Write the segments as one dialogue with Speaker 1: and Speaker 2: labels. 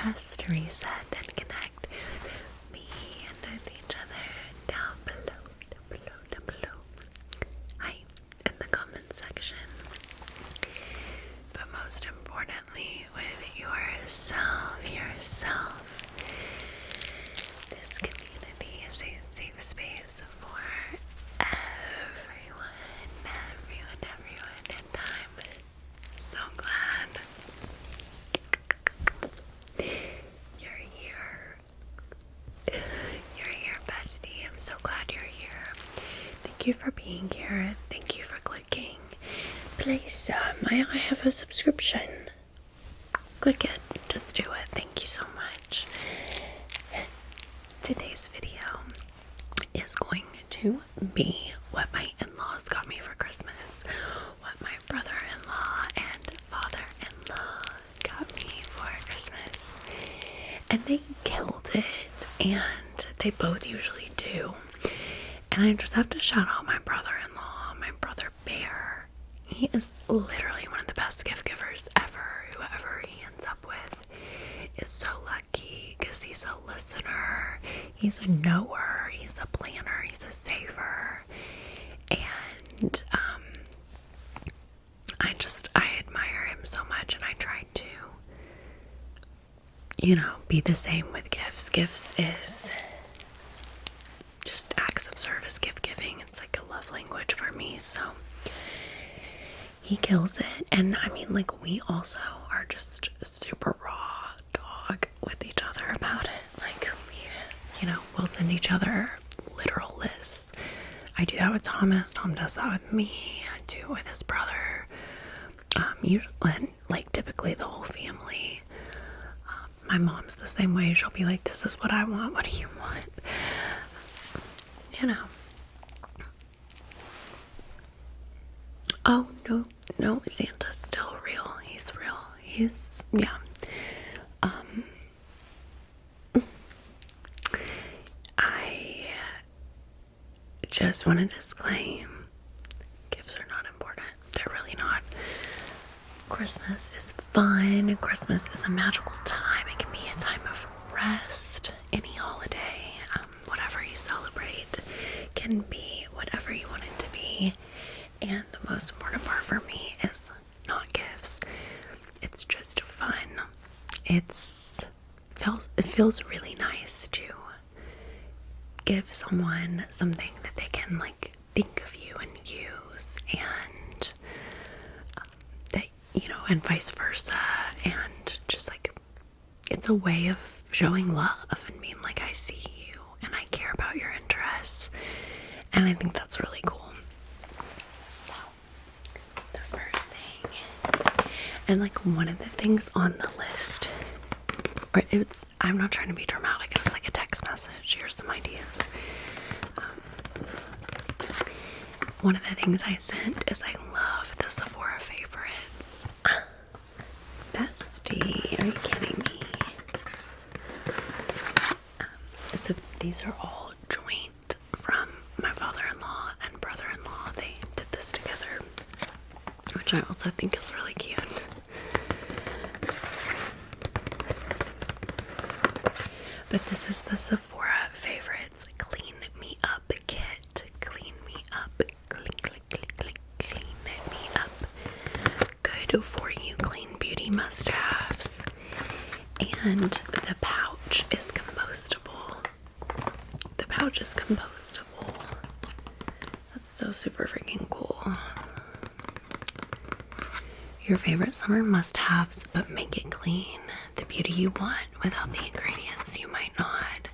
Speaker 1: rest, reset, and connect with me and with each other down below. Hi, in the comment section. But most importantly, with yourself. This community is a safe space for everyone, and I'm so glad you're here. You're here, bestie. I'm so glad you're here. Thank you for being here. Thank you for clicking. Please, may I have a subscription? Click it. Just do it. Thank you so much. Today's video is going to be what my in-laws got me for Christmas, what my brother-in-law and father-in-law got me for Christmas, and they killed it, and they both usually do. And I just have to shout out my brother-in-law, my brother Bear. He is literally one of the best gift givers ever. Whoever he ends up with is so lucky because he's a listener, he's a knower, he's a planner, he's a saver, and I admire him so much, and I try to, be the same with gifts. Gifts is just acts of service, gift giving. It's like a love language for me, so he kills it. And I mean, like, we also are just super raw dog with each other about it. Like, we'll send each other literal lists. I do that with Thomas. Tom does that with me. I do it with his brother. Usually, like, typically the whole family. My mom's the same way. She'll be like, this is what I want. What do you want? Oh, no, Santa's still real. He's real. Yeah. I just want to disclaim, gifts are not important. They're really not. Christmas is fun. Christmas is a magical time. It can be a time of rest. Any holiday, whatever you celebrate, can be whatever you want it to be. And the most important part for me is not gifts. It's just fun. It feels really nice to give someone something that they can, like, think of you and use, and and vice versa. And just, like, it's a way of showing love and being like, I see you and I care about your interests, and I think that's really cool. So the first thing, and like one of the things on the list, I'm not trying to be dramatic, it was like a text message. Here's some ideas. One of the things I sent is I love the Sephora Favorites. Bestie, are you kidding me? So these are all joint from my father-in-law and brother-in-law. They did this together, which I also think is really cute. But this is the Sephora Favorites Clean Me Up Kit. Clean me up. Clean me up. Good for you clean beauty must-haves. And the pouch is compostable. That's so super freaking cool. Your favorite summer must-haves, but make it clean. The beauty you want without the ingredients you might not.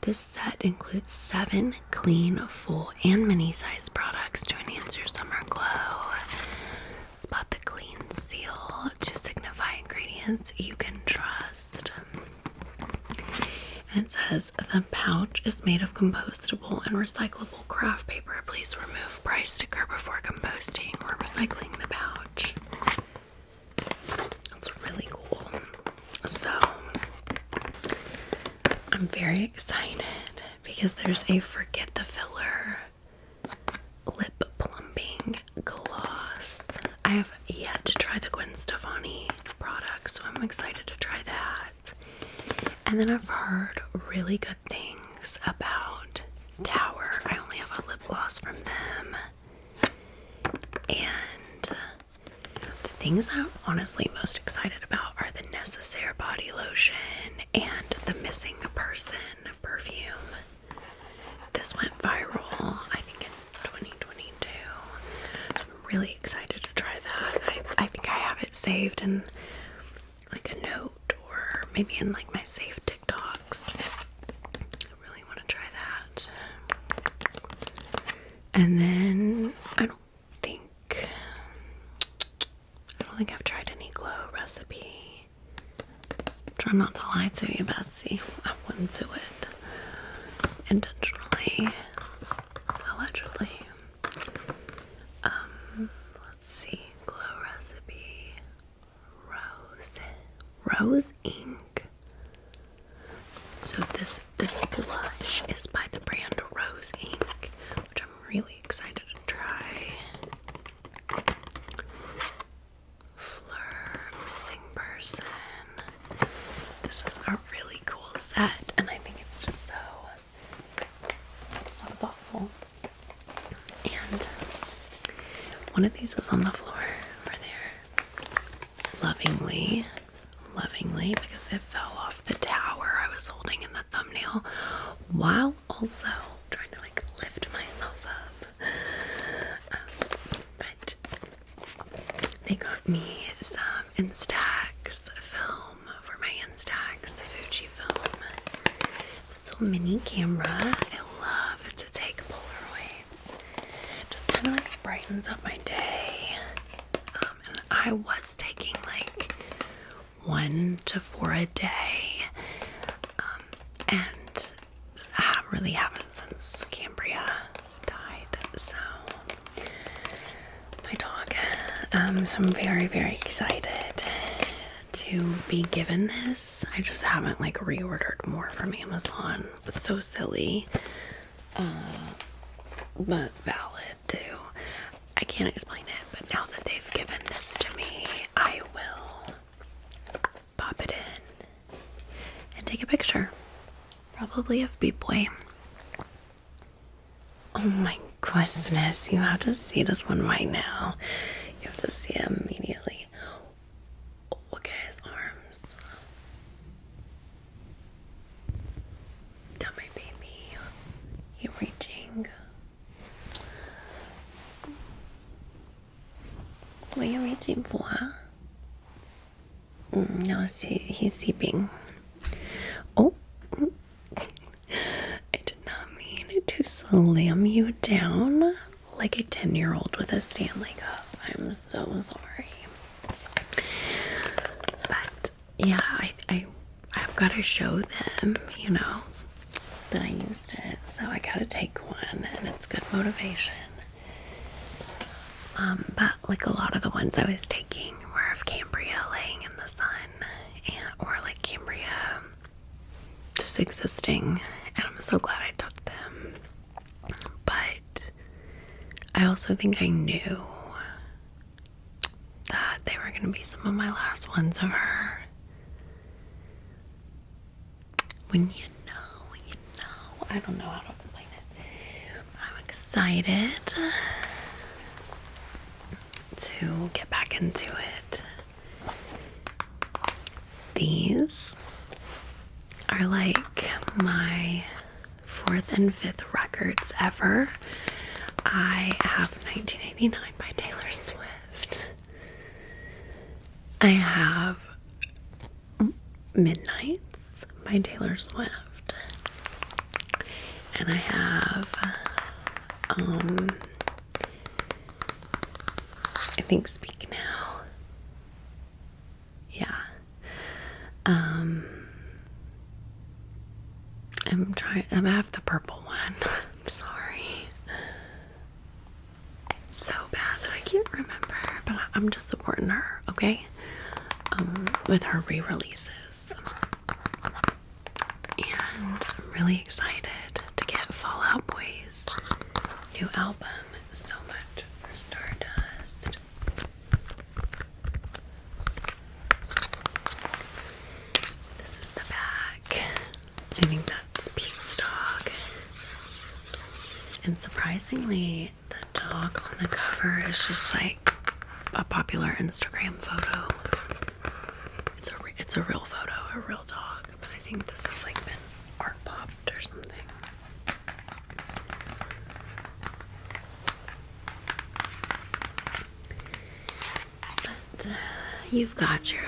Speaker 1: This set includes 7 clean, full, and mini-size products to enhance your summer glow. Spot the clean seal to signify ingredients you can trust. And it says, the pouch is made of compostable and recyclable craft paper. Please remove price sticker before composting or recycling the pouch. That's really cool. So, I'm very excited because there's a Forget the Filler lip plumping gloss. I have yet to try the Gwen Stefani product, so I'm excited to try that. And then I've heard really good things about Tower. I only have a lip gloss from them. And the things that I'm honestly most excited about are the Necessaire body lotion and the Missing Person perfume. This went viral, I think, in 2022. I'm really excited to try that. I think I have it saved in like a note or maybe in like my saved TikToks. I really want to try that. And then I don't think I've tried any glow recipe. Try not to lie to you, Bestie. I wouldn't do it intentionally, allegedly. Let's see, glow recipe, rose ink. So this blush is by the brand Rose Ink, which I'm really excited to try. Fleur, Missing Person. This is a really cool set, and I think it's just so thoughtful. And one of these is on the floor over there, lovingly, because it fell off the tower I was holding in the thumbnail, while also trying to like lift myself up. But they got me some Instax Film for my Instax Fuji Film. Little mini camera. I love to take Polaroids. Just kind of like brightens up my day. And I was taking like 1 to 4 a day. And I really haven't since Cambria died. So my dog. So I'm very, very excited to be given this. I just haven't like reordered more from Amazon. It's so silly. But valid too. I can't explain it, but now that they've given this to me, I will pop it in and take a picture. Probably of B-Boy. Oh my goodness, you have to see this one right now. You have to see it immediately. Look at his arms. That my baby. You're reaching. What are you reaching for? No, see, he's sleeping. Oh. I did not mean to slam you down like a 10-year-old with a Stanley Cup. I'm so sorry. But yeah, I've got to show them, you know, that I used it. So I gotta take one, and it's good motivation. But like a lot of the ones I was taking were of Cambria laying in the sun, or like Cambria just existing, and I'm so glad I took them. But I also think I knew that they were going to be some of my last ones of her. When you know, I don't know how to explain it. I'm excited to get back into it. These are like my 4th and 5th records ever. I have 1989 by Taylor Swift. I have Midnights by Taylor Swift. And I have I think Speak Now. Yeah. I have the purple one. I'm sorry. It's so bad that I can't remember, but I'm just supporting her, okay? With her re-releases. And I'm really excited to get Fall Out Boy's new album, So Much for Stardust. This is the back. Surprisingly, the dog on the cover is just like a popular Instagram photo. It's a real photo, a real dog, but I think this has like been art popped or something. But you've got your...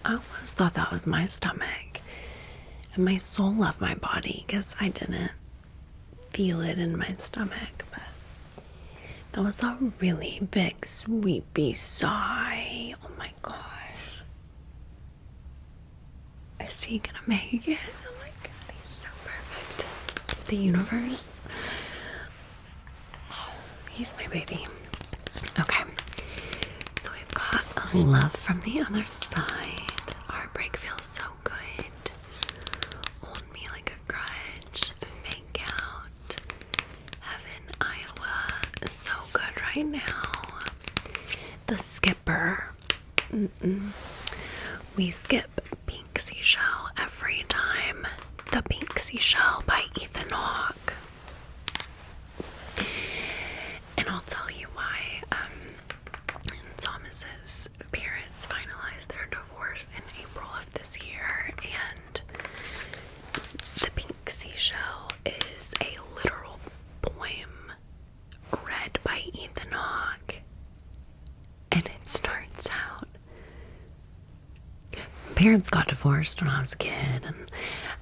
Speaker 1: I almost thought that was my stomach, and my soul left my body because I didn't feel it in my stomach, but that was a really big sweepy sigh. Oh my gosh. Is he gonna make it? Oh my god, he's so perfect. The universe. He's my baby. Okay. So we've got a love from the other side. Heartbreak feels so good. Hold me like a grudge. Fake out. Heaven, Iowa. So good right now. The skipper. We skip Pink Seashell every time. The Pink Seashell by Ethan Hawke. And I'll tell you why. Thomas's parents finalized their divorce in April of this year, and the Pink Seashell is a literal poem read by Ethan Hawke, and it starts out, my parents got divorced when I was a kid, and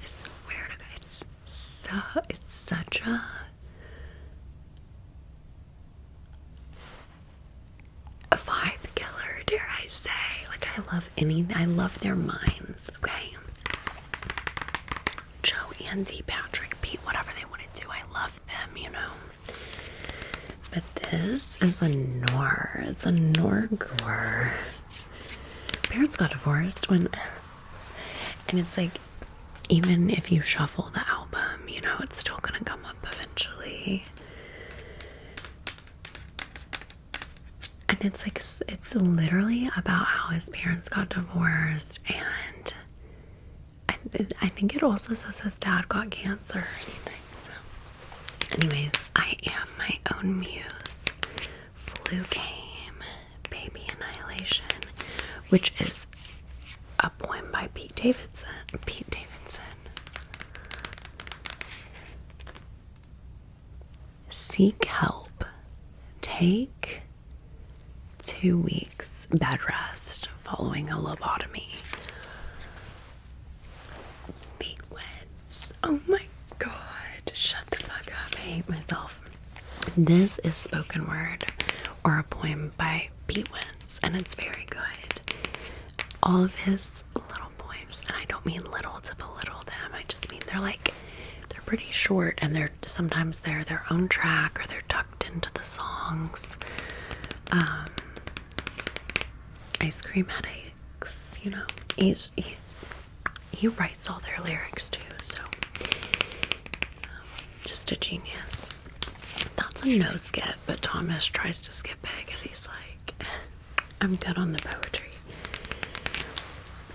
Speaker 1: I swear to God, it's such a vibe killer, dare I say. Like, I love their minds, okay? Joe, Andy, Patrick, Pete, whatever they want to do, I love them, you know? But this is a noir. It's a noir. Parents got divorced and it's like, even if you shuffle the album, you know, it's still gonna come up eventually. And it's like, it's literally about how his parents got divorced, and I think it also says his dad got cancer or something. So anyways, I am my own muse. Flu came, baby annihilation, which is a poem by Pete Davidson. Seek help. Take 2 weeks bed rest following a lobotomy. Big wins. Oh my god. Shut the fuck up. I hate myself. This is spoken word or a poem by Pete Wentz, and it's very good. All of his little poems, and I don't mean little to belittle them, I just mean they're pretty short, and sometimes they're their own track or they're tucked into the songs. Ice Cream Headaches, you know, he writes all their lyrics too, so just a genius. That's a no skip, but Thomas tries to skip it because he's like, I'm good on the poetry.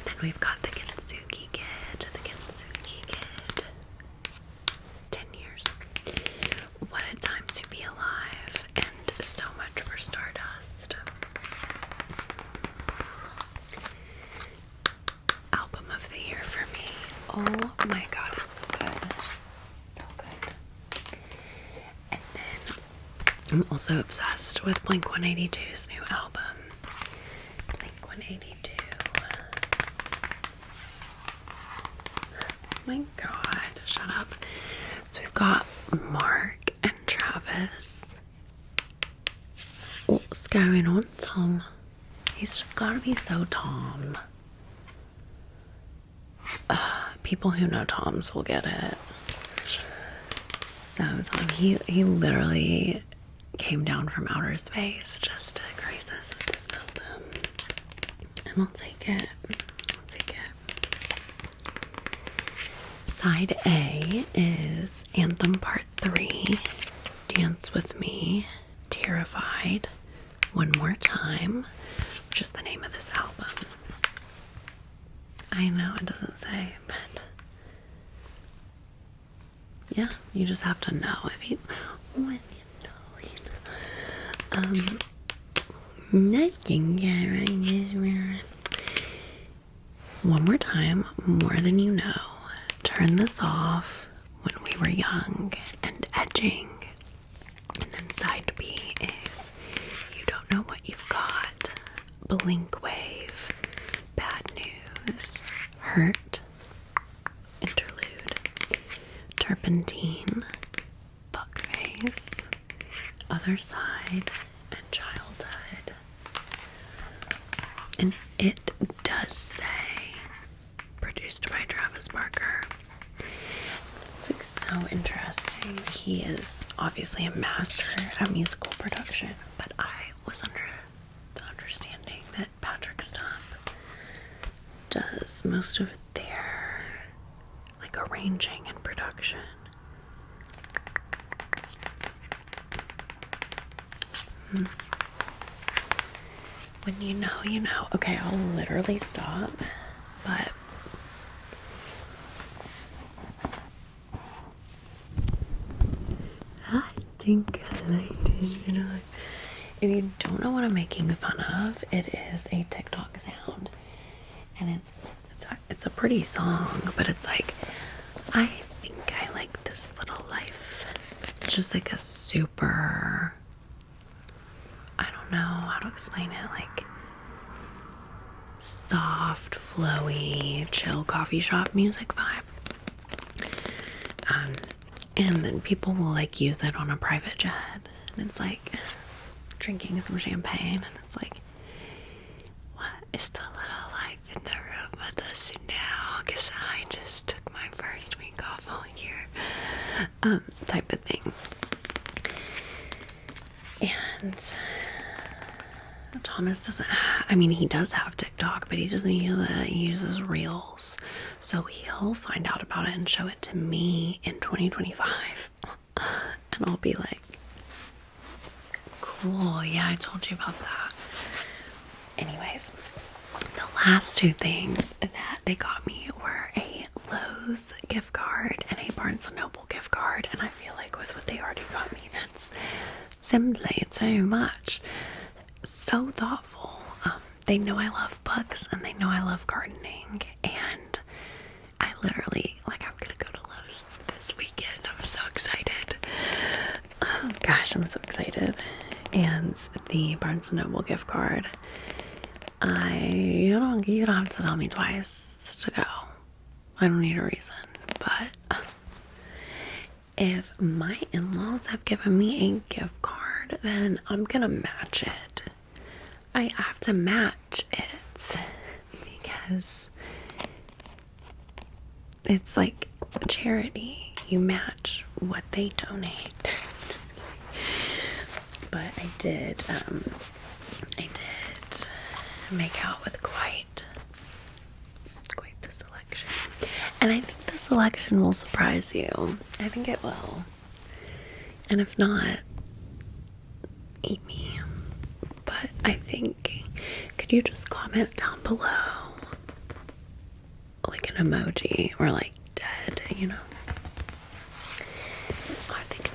Speaker 1: Then we've got the Kintsugi Kid. 10 years. What a time to be alive, and so much for Stardust. Album of the year for me. Oh my god, it's so good. So good. And then I'm also obsessed with Blink-182's new album. Blink-182. Oh my god, shut up. So we've got Mark and Travis. What's going on, Tom? He's just gotta be so Tom. People who know Toms will get it. So Tom, he literally came down from outer space just to grace us with this album. And I'll take it. Side A is Anthem Part 3, Dance With Me, Terrified, One More Time, which is the name of this album. I know it doesn't say, but Yeah, you just have to know when you know. One more time, more than you know. Turn this off when we were young and edging. And then side B is you don't know what you've got. Blink wave, bad news, hurt, interlude, turpentine, fuck face, other side, and childhood. And it does say produced by Travis Barker. It's like so interesting. He is obviously a master at musical production, but I was under the understanding that Patrick Stump does most of their like arranging and production. When you know, you know. Okay, I'll literally stop, but I think I like this video. If you don't know what I'm making fun of, it is a TikTok sound, and it's a pretty song, but it's like, I think I like this little life. It's just like a super, I don't know how to explain it, like soft, flowy, chill coffee shop music vibe. And then people will like use it on a private jet, and it's like drinking some champagne, and it's like, what is the little life in the room with us now? Because I just took my first week off all year, type of thing. And Thomas doesn't, I mean, he does have TikTok, but he doesn't use it. He uses Reels. So he'll find out about it and show it to me in 2025. And I'll be like, cool, yeah, I told you about that. Anyways, the last two things that they got me were a Lowe's gift card and a Barnes & Noble gift card. And I feel like with what they already got me, that's simply too much. So thoughtful. They know I love books and they know I love gardening, and I literally, like, I'm gonna go to Lowe's this weekend. I'm so excited. Oh gosh, I'm so excited. And the Barnes & Noble gift card, you don't have to tell me twice to go. I don't need a reason. But if my in-laws have given me a gift card, then I'm gonna match it. I have to match it because it's like charity. You match what they donate. But I did make out with quite the selection. And I think the selection will surprise you. I think it will. And if not, eat me. But I think, could you just comment down below like an emoji or like dead, you know? Oh, I think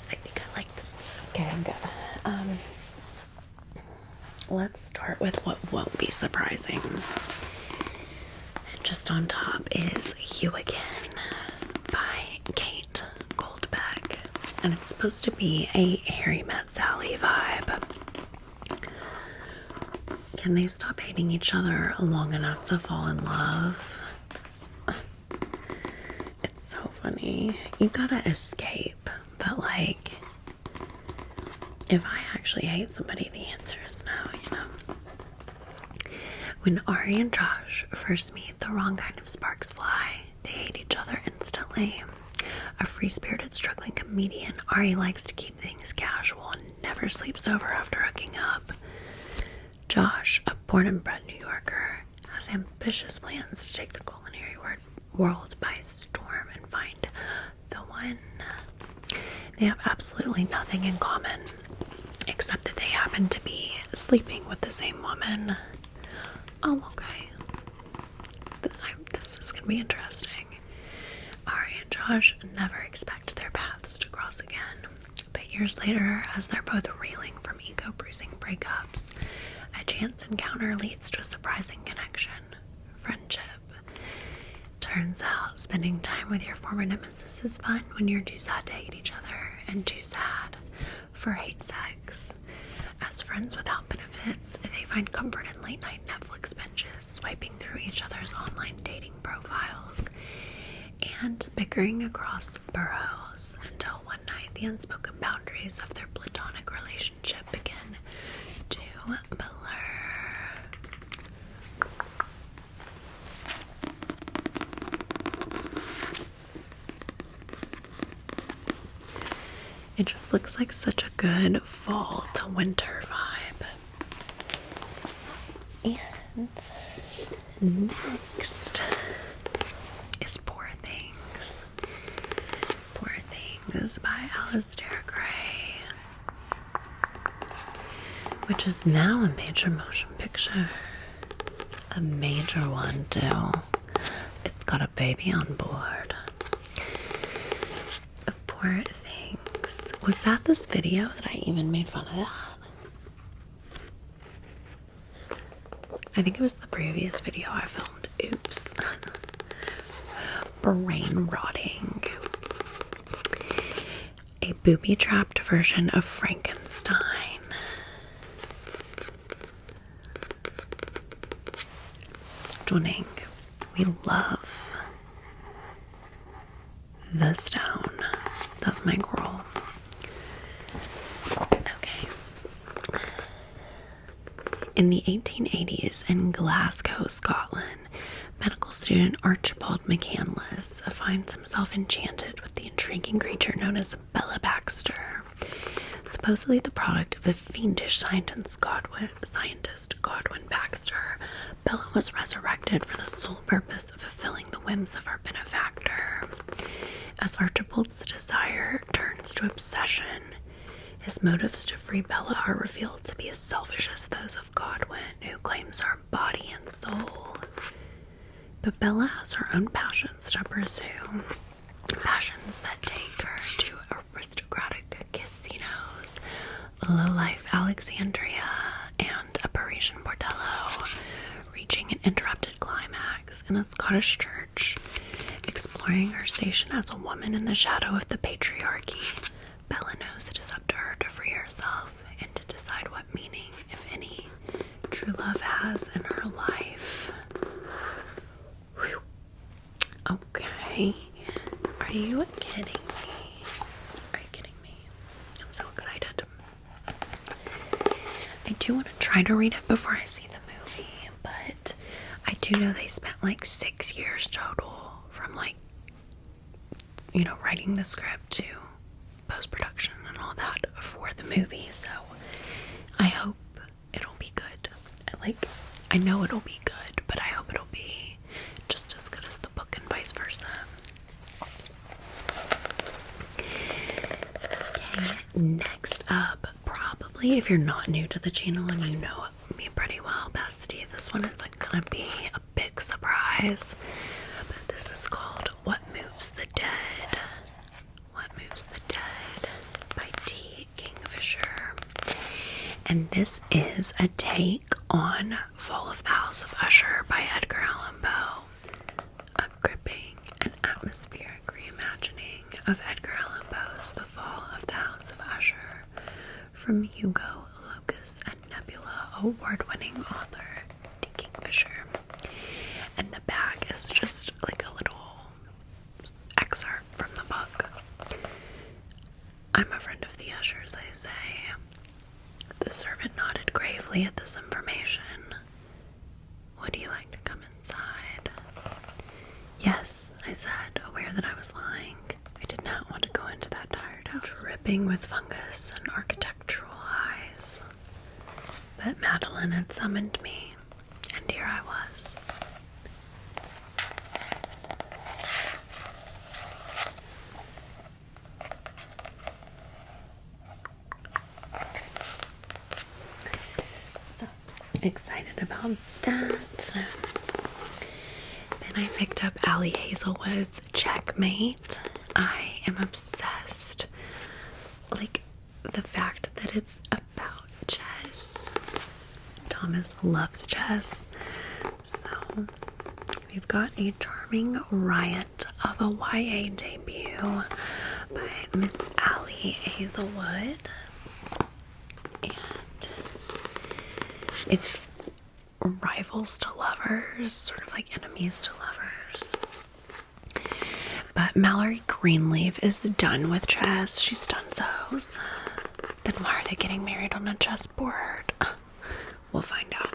Speaker 1: I like this. Okay, I'm good. Let's start with what won't be surprising. And just on top is You Again by Kate Goldbeck. And it's supposed to be a Harry Met Sally vibe. Can they stop hating each other long enough to fall in love? It's so funny. You gotta escape, but like, if I actually hate somebody, the answer is no, you know? When Ari and Josh first meet, the wrong kind of sparks fly. They hate each other instantly. A free-spirited, struggling comedian, Ari likes to keep things casual and never sleeps over after hooking up. Josh, a born and bred New Yorker, has ambitious plans to take the culinary world by storm and find the one. They have absolutely nothing in common, except that they happen to be sleeping with the same woman. Oh, okay. This is going to be interesting. Ari and Josh never expect Years later, as they're both reeling from ego-bruising breakups, a chance encounter leads to a surprising connection, friendship. Turns out, spending time with your former nemesis is fun when you're too sad to hate each other and too sad for hate sex. As friends without benefits, they find comfort in late-night Netflix binges, swiping through each other's online dating profiles, and bickering across boroughs until one night the unspoken boundaries of their platonic relationship begin to blur. It just looks like such a good fall to winter vibe. And next is Poor Things. Poor Things by Alistair Gray, which is now a major motion picture. A major one, too. It's got a baby on board. Poor Things. Was that this video that I even made fun of that? I think it was the previous video I filmed. Oops. Brain rotting. A booby-trapped version of Frankenstein. Stunning. We love the stone. That's my girl. Okay. In the 1880s in Glasgow, Scotland, medical student Archibald McCandless finds himself enchanted with the intriguing creature known as Bella Baxter. Supposedly the product of the fiendish scientist Godwin Baxter, Bella was resurrected for the sole purpose of fulfilling the whims of her benefactor. As Archibald's desire turns to obsession, his motives to free Bella are revealed to be as selfish as those of Godwin, who claims her body and soul. But Bella has her own passions to pursue, passions that take her to aristocratic casinos, low-life Alexandria, and a Parisian bordello, reaching an interrupted climax in a Scottish church. Exploring her station as a woman in the shadow of the patriarchy, Bella knows it is up to her to free herself and to decide what meaning, if any, true love has in her life. Whew. Okay. Are you kidding me? Are you kidding me? I'm so excited. I do want to try to read it before I see the movie, but I do know they spent like 6 years total from writing the script to post-production and all that for the movie, so I hope it'll be good. I know it'll be good, but I hope it'll be just as good as the book and vice versa. Okay, next up, probably if you're not new to the channel and you know me pretty well, Bestie, this one is gonna be a big surprise. But this is called What Moves the Dead? What Moves the Dead by T. Kingfisher. And this is a take on Fall of the House of Usher by Edgar Allan Poe. A gripping and atmospheric reimagining of Edgar Allan Poe's The Fall of the House of Usher from Hugo, Locus, and Nebula award-winning author T. Kingfisher. And the back is just like a little excerpt from the book. I'm a friend of the Ushers, I say. The servant nodded gravely at this information. Would you like to come inside? Yes, I said, aware that I was lying. I did not want to go into that tired house, dripping with fungus and architectural eyes. But Madeline had summoned me, and here I was. So excited about that. Then I picked up Ali Hazelwood's Checkmate. I am obsessed. it's about chess. Thomas loves chess. So we've got a charming riot of a YA debut by Miss Allie Hazelwood. And it's rivals to lovers, sort of like enemies to lovers. But Mallory Greenleaf is done with chess. She's done so's. Then why are they getting married on a chessboard? We'll find out.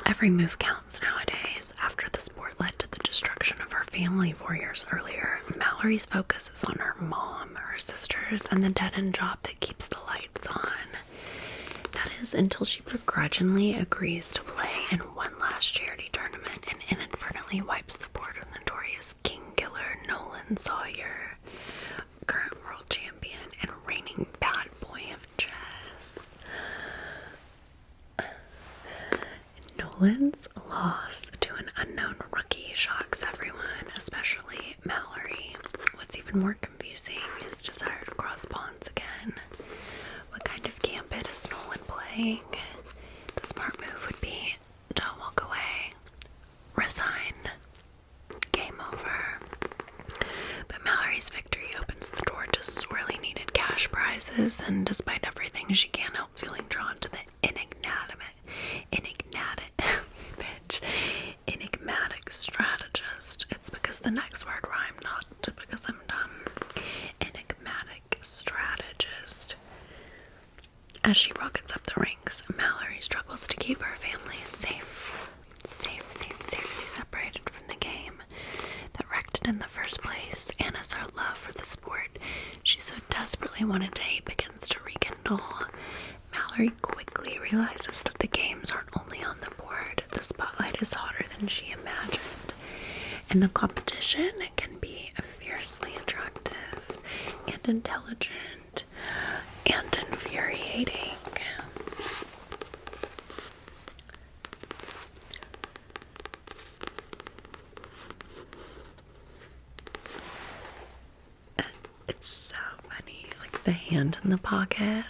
Speaker 1: Every move counts nowadays. After the sport led to the destruction of her family 4 years earlier, Mallory's focus is on her mom, her sisters, and the dead-end job that keeps the lights on. That is until she begrudgingly agrees to play in one last charity tournament and inadvertently wipes the board with notorious king killer Nolan Sawyer, current world champion and reigning bad boy of chess. Nolan's loss to an unknown rookie shocks everyone, especially Mallory. What's even more confusing is desire to cross bonds again. What kind of gambit is Nolan playing? The smart move would be don't walk away, resign, game over. But Mallory's victory opens the door to sorely needed cash prizes, and despite everything, she can't help feeling drawn to the enigmatic strategist. It's because the next word rhymed, not because I'm dumb. Enigmatic strategist. As she rockets up the ranks, Mallory struggles to keep her family safely separated from the game that wrecked it in the first place, and as her love for the sport she so desperately wanted to hate begins to rekindle. Mallory quickly realizes that the games aren't only on the board, the spotlight is hotter than she imagined, and the competition can be fiercely attractive and intelligent and infuriating. It's so funny, like the hand in the pocket.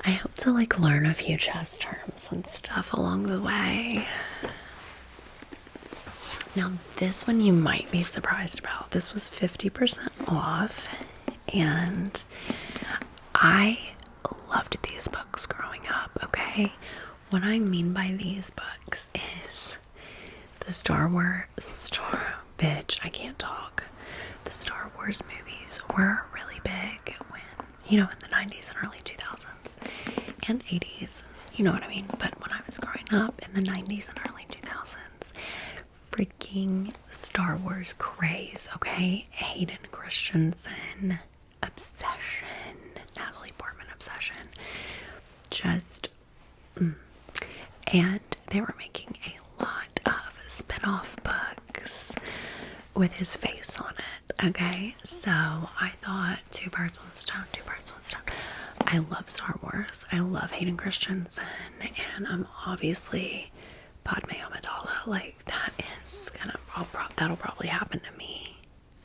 Speaker 1: I hope to learn a few chess terms and stuff along the way. Now this one you might be surprised about. This was 50% off, and I loved these books growing up, okay? What I mean by these books is the The Star Wars movies were really big when, in the 90s and early 2000s and 80s, you know what I mean? But when I was growing up in the 90s and early 2000s, freaking Star Wars craze, okay? Hayden Christensen obsession, Natalie Portman obsession, just, and they were making a lot of spin-off books with his face on it, okay? So I thought two birds, one stone. I love Star Wars. I love Hayden Christensen, and I'm obviously Padme Amidala. That'll probably happen to me.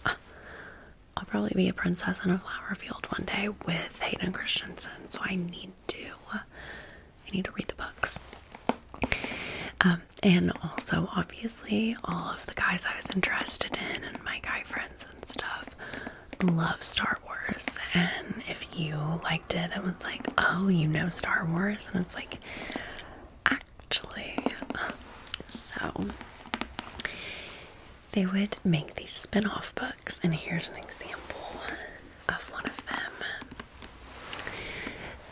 Speaker 1: I'll probably be a princess in a flower field one day with Hayden Christensen, so I need to read the books. And also, obviously, all of the guys I was interested in and my guy friends and stuff love Star Wars. And if you liked it, it was like, oh, Star Wars? And it's like, actually. So they would make these spin-off books, and here's an example of one of them.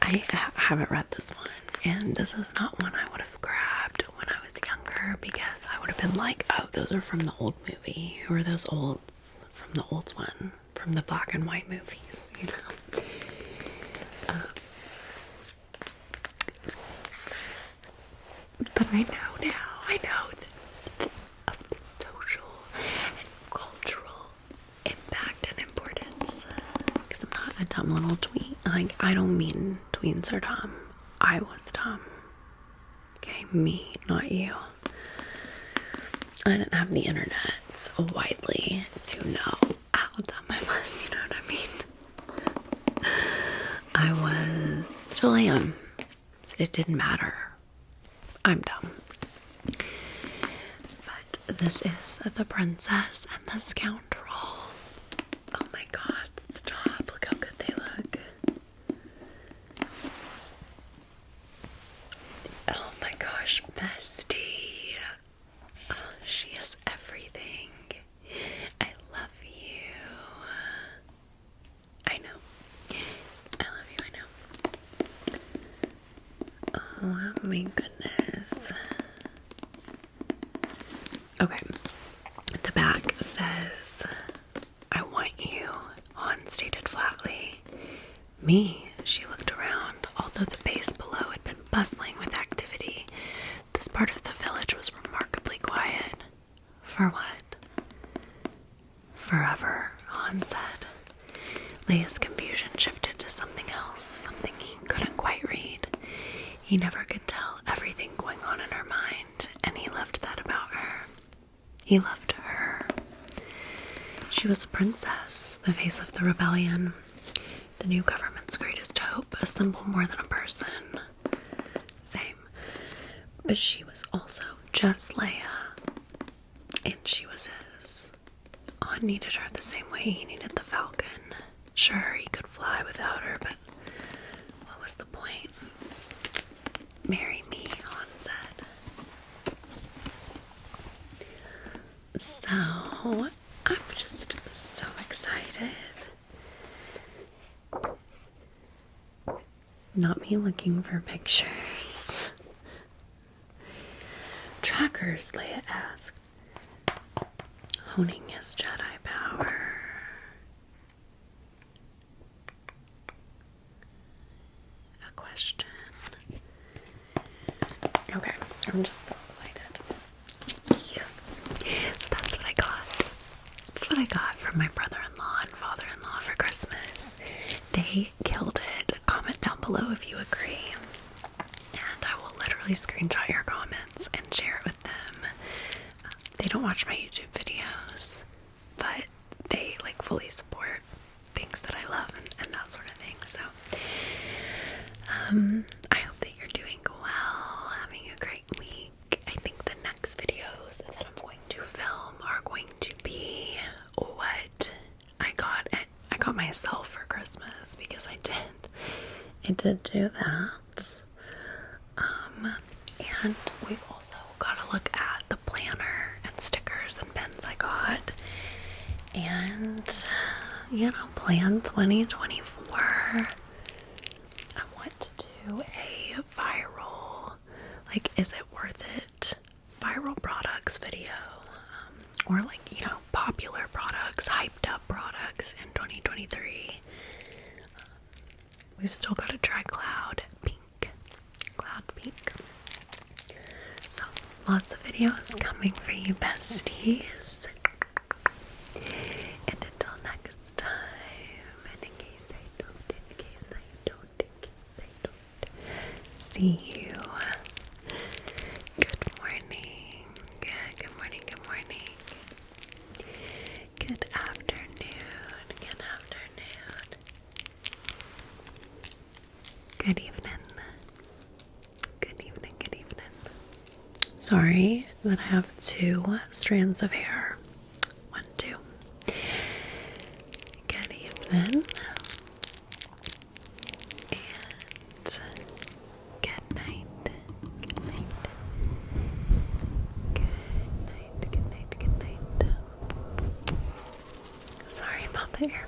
Speaker 1: I haven't read this one, and this is not one I would have grabbed when I was younger, because I would have been like, oh, those are from the old movie. Who are those olds from the old one? From the black and white movies, But I know of the social and cultural impact and importance, because I'm not a dumb little tween. I don't mean tweens are dumb. I was dumb. Okay, me, not you. I didn't have the internet it's widely to know how dumb I was, you know what I mean? I still am. It didn't matter. I'm dumb. But this is the princess and the scoundrel. Oh my god, stop. Look how good they look. Oh my gosh, Bestie. Oh, she is everything. I love you. I know. I love you, I know. Oh my goodness. Okay. The back says, I want you, Han stated flatly. Me, she looked around. Although the base below had been bustling with activity, this part of the village was remarkably quiet. For what? Forever, Han said. Leia's confusion shifted to something else, something he couldn't quite read. He never could tell everything going on in her mind, and he loved that about her. He loved her. She was a princess, the face of the rebellion, the new government's greatest hope, a symbol more than a person. Same. But she was also just Leia, and she was his. Han needed her the same way he needed the Falcon. Sure, he could fly without her, but what was the point? Marry me, Han said. So, I'm just so excited. Not me looking for pictures. Trackers, Leia asked, honing his Jedi power. A question. Okay, I'm just so excited. Yeah. So that's what I got. That's what I got from my brother-in-law and father-in-law for Christmas. They killed it. Comment down below if you agree. And I will literally screenshot your comments and share it with them. They don't watch my YouTube videos, but they like fully support things that I love and that sort of thing. So I hope that you're doing well, having a great week. I think the next videos that I'm going to film are going to be what I got myself for Christmas, because I did do that. And we've also got to look at the planner and stickers and pins I got, and plan 2024. I want to do a viral, is it worth it, viral products video, or popular products, hyped up products in 2023. We've still got to try Cloud Pink. So, lots of videos coming for you, besties. And until next time, and in case I don't, see you. Good morning. Good afternoon. Good evening. Sorry that I have 2 strands of hair. 1, 2. Good evening. And good night. Good night. Sorry about the air